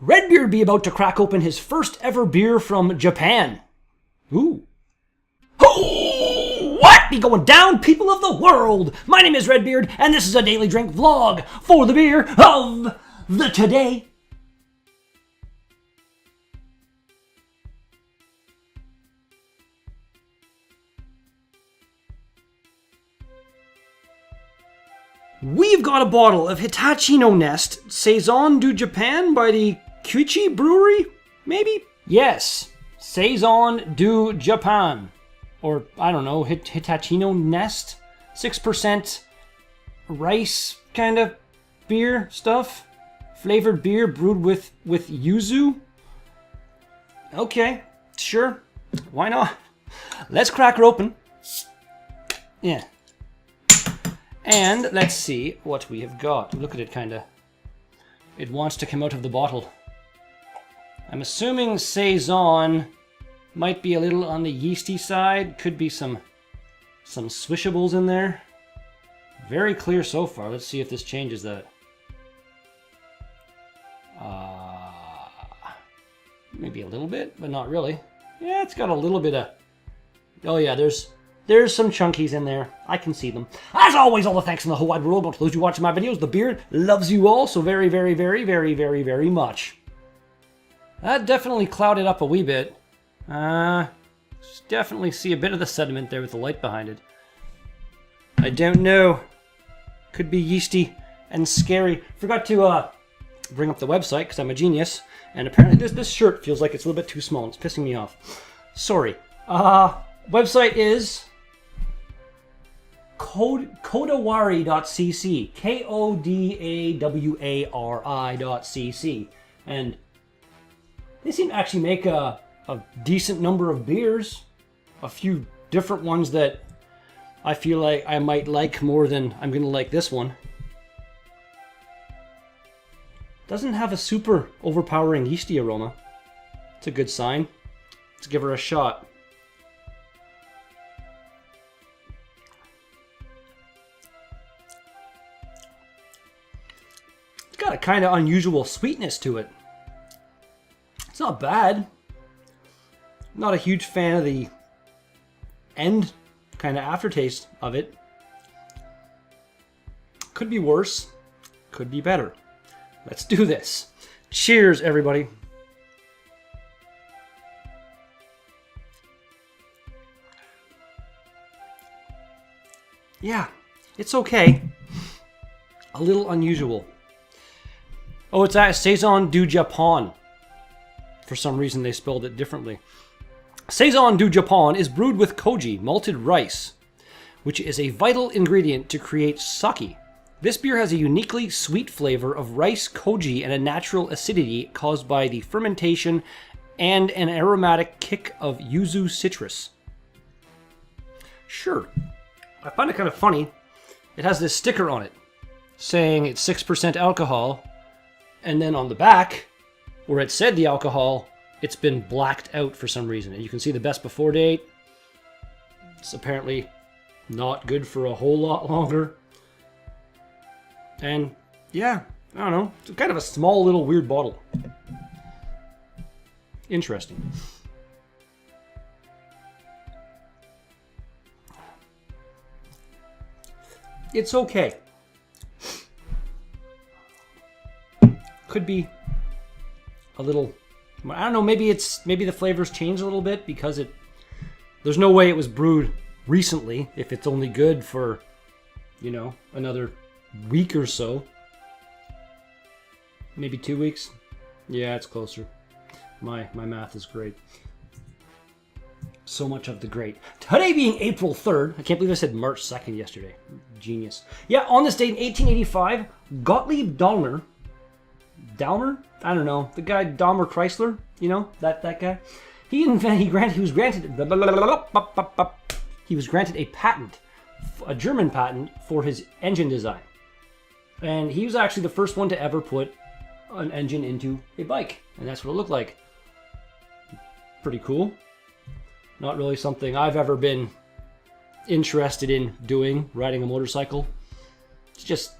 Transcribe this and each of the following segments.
Redbeard be about to crack open his first ever beer from Japan. Ooh. Oh, what be going down, people of the world? My name is Redbeard, and this is a daily drink vlog for the beer of the today. We've got a bottle of Hitachino Nest Saison du Japan by the Kuichi Brewery, maybe? Yes, Saison du Japan. Or, I don't know, Hitachino Nest? 6% rice kind of beer stuff? Flavored beer brewed with yuzu? Okay, sure. Why not? Let's crack her open. Yeah. And let's see what we have got. Look at it, kind of. It wants to come out of the bottle. I'm assuming Saison might be a little on the yeasty side. Could be some swishables in there. Very clear so far. Let's see if this changes that. Maybe a little bit, but not really. Yeah, it's got a little bit of... Oh yeah, there's some chunkies in there. I can see them. As always, all the thanks in the whole wide world. To those who watch my videos, the beard loves you all so very, very, very, very, very, very much. That definitely clouded up a wee bit. Definitely see a bit of the sediment there with the light behind it. I don't know. Could be yeasty and scary. Forgot to bring up the website because I'm a genius. And apparently this shirt feels like it's a little bit too small. It's pissing me off. Sorry. Website is kodawari.cc. Kodawari.cc. And they seem to actually make a decent number of beers. A few different ones that I feel like I might like more than I'm going to like this one. Doesn't have a super overpowering yeasty aroma. It's a good sign. Let's give her a shot. It's got a kind of unusual sweetness to it. It's not bad. Not a huge fan of the end kind of aftertaste of it. Could be worse. Could be better. Let's do this. Cheers, everybody. Yeah, it's okay. A little unusual. Oh, it's at Saison du Japon. For some reason, they spelled it differently. Saison du Japon is brewed with koji, malted rice, which is a vital ingredient to create sake. This beer has a uniquely sweet flavor of rice, koji, and a natural acidity caused by the fermentation and an aromatic kick of yuzu citrus. Sure. I find it kind of funny. It has this sticker on it saying it's 6% alcohol, and then on the back, where it said the alcohol, it's been blacked out for some reason. And you can see the best before date. It's apparently not good for a whole lot longer. And yeah, I don't know. It's kind of a small little weird bottle. Interesting. It's okay. Could be a little, I don't know, maybe the flavors changed a little bit because there's no way it was brewed recently if it's only good for, you know, another week or so. Maybe 2 weeks. Yeah, it's closer. My math is great. So much of the great. Today being April 3rd, I can't believe I said March 2nd yesterday. Genius. Yeah, on this date in 1885, Gottlieb Daimler, I don't know, the guy Daimler Chrysler, you know, that guy. He was granted a patent, a German patent for his engine design. And he was actually the first one to ever put an engine into a bike. And that's what it looked like. Pretty cool. Not really something I've ever been interested in doing, riding a motorcycle. It's just,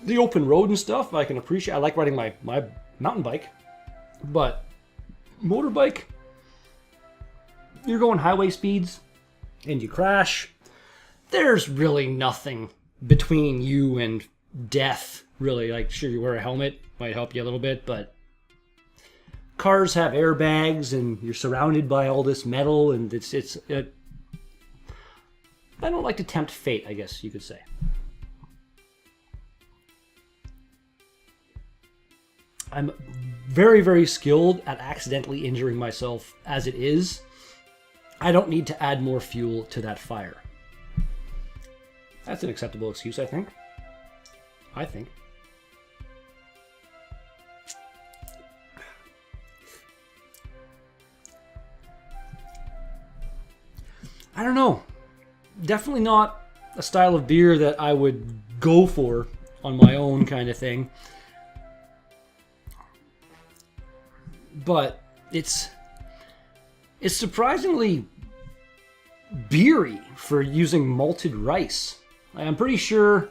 the open road and stuff, I can appreciate. I like riding my mountain bike. But motorbike, you're going highway speeds and you crash. There's really nothing between you and death, really. Like, sure, you wear a helmet, might help you a little bit, but cars have airbags and you're surrounded by all this metal, and I don't like to tempt fate, I guess you could say. I'm very, very skilled at accidentally injuring myself as it is. I don't need to add more fuel to that fire. That's an acceptable excuse, I think. I don't know. Definitely not a style of beer that I would go for on my own kind of thing. But it's surprisingly beery for using malted rice. I'm pretty sure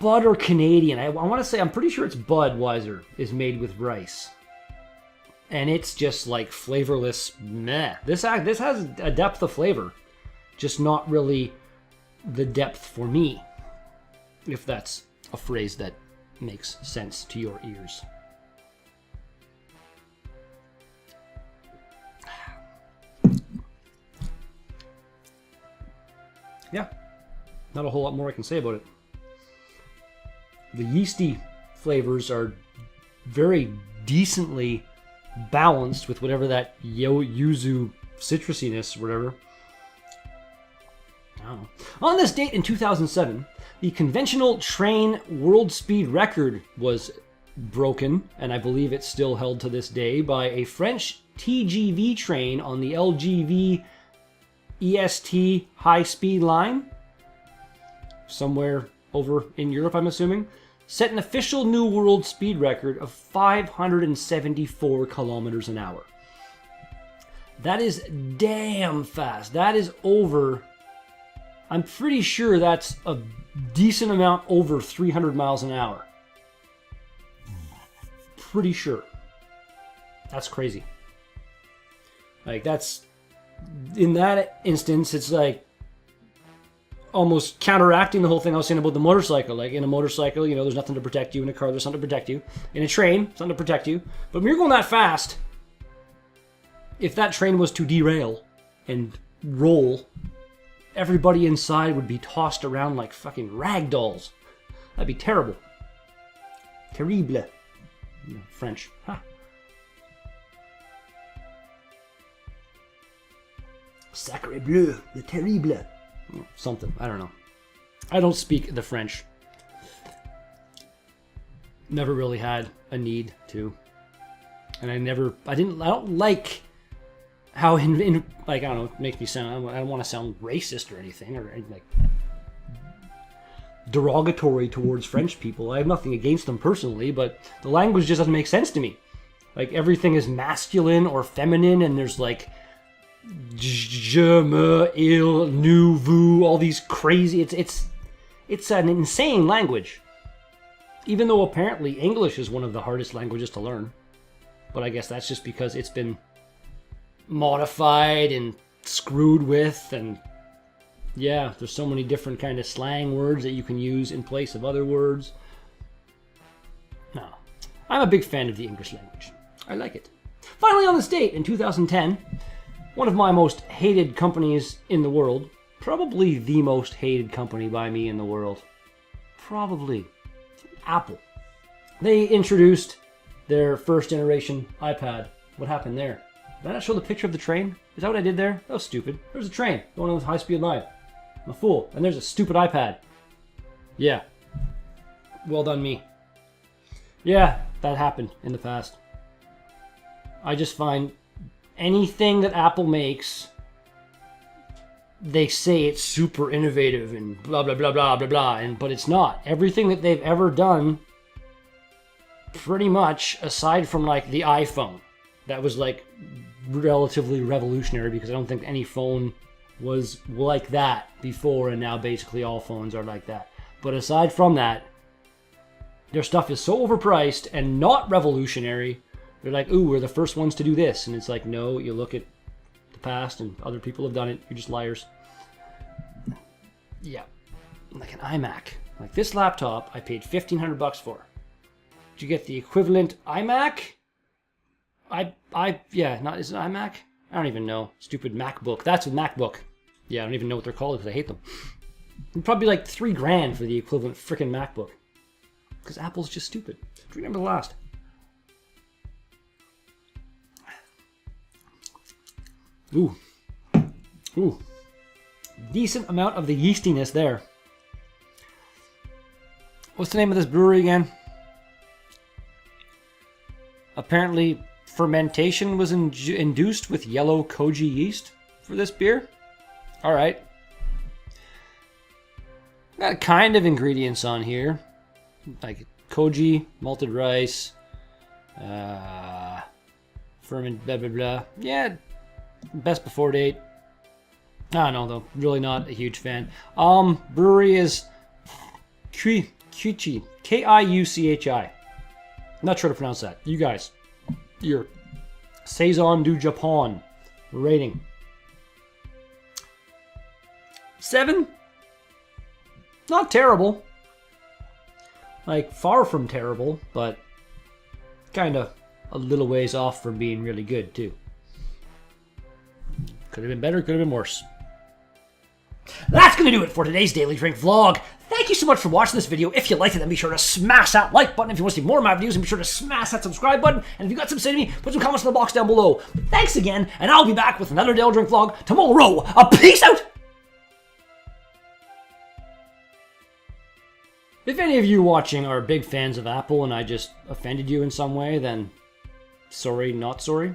Bud or Canadian. I want to say I'm pretty sure it's Budweiser is made with rice. And it's just like flavorless meh. This has a depth of flavor, just not really the depth for me, if that's a phrase that makes sense to your ears. Yeah, not a whole lot more I can say about it. The yeasty flavors are very decently balanced with whatever that yuzu citrusiness, whatever. I don't know. On this date in 2007, the conventional train world speed record was broken, and I believe it's still held to this day, by a French TGV train on the LGV EST high-speed line, somewhere over in Europe, I'm assuming, set an official new world speed record of 574 kilometers an hour. That is damn fast. That is over, I'm pretty sure that's a decent amount over 300 miles an hour. Pretty sure. That's crazy. Like, that's, in that instance, it's like almost counteracting the whole thing I was saying about the motorcycle. Like, in a motorcycle, you know, there's nothing to protect you. In a car, there's something to protect you. In a train, something to protect you. But when you're going that fast, if that train was to derail and roll, everybody inside would be tossed around like fucking rag dolls. That'd be terrible. Terrible. French. Huh. Sacre bleu, le terrible. Something, I don't know. I don't speak the French. Never really had a need to. And I don't like how, like, I don't know, it makes me sound, I don't want to sound racist or anything, or like derogatory towards French people. I have nothing against them personally, but the language just doesn't make sense to me. Like, everything is masculine or feminine, and there's like je, me, il, nous, vous, all these crazy, it's an insane language. Even though apparently English is one of the hardest languages to learn. But I guess that's just because it's been modified and screwed with, and yeah, there's so many different kind of slang words that you can use in place of other words. No, I'm a big fan of the English language. I like it. Finally, on this date in 2010, one of my most hated companies in the world, probably the most hated company by me in the world, probably Apple. They introduced their first generation iPad. What happened there? Did I not show the picture of the train? Is that what I did there? That was stupid. There's a train going on this high-speed line. I'm a fool. And there's a stupid iPad. Yeah. Well done, me. Yeah, that happened in the past. I just find anything that Apple makes, they say it's super innovative and blah, blah, blah, blah, blah, blah, but it's not. Everything that they've ever done, pretty much, aside from like the iPhone, that was like relatively revolutionary, because I don't think any phone was like that before, and now basically all phones are like that. But aside from that, Their stuff is so overpriced and not revolutionary. They're like, ooh, we're the first ones to do this. And it's like, no, you look at the past and other people have done it. You're just liars. Yeah. Like an iMac. Like this laptop, I paid $1,500 for. Did you get the equivalent iMac? Yeah, is it iMac? I don't even know. Stupid MacBook. That's a MacBook. Yeah, I don't even know what they're called because I hate them. It'd probably be like $3,000 for the equivalent freaking MacBook. Because Apple's just stupid. Remember the last. Ooh. Ooh. Decent amount of the yeastiness there. What's the name of this brewery again? Apparently, fermentation was induced with yellow koji yeast for this beer. All right. Got kind of ingredients on here. Like koji, malted rice, ferment, blah, blah, blah. Yeah, best before date. I don't know, though. Really not a huge fan. Brewery is Kiuchi. Kiuchi. Not sure to pronounce that. You guys. Your Saison du Japon rating. 7? Not terrible. Like, far from terrible, but kind of a little ways off from being really good, too. Could have been better, could have been worse. That's going to do it for today's Daily Drink vlog. Thank you so much for watching this video. If you liked it, then be sure to smash that like button. If you want to see more of my videos, then be sure to smash that subscribe button. And if you got something to say to me, put some comments in the box down below. But thanks again, and I'll be back with another Daily Drink vlog tomorrow. Peace out! If any of you watching are big fans of Apple and I just offended you in some way, then sorry, not sorry.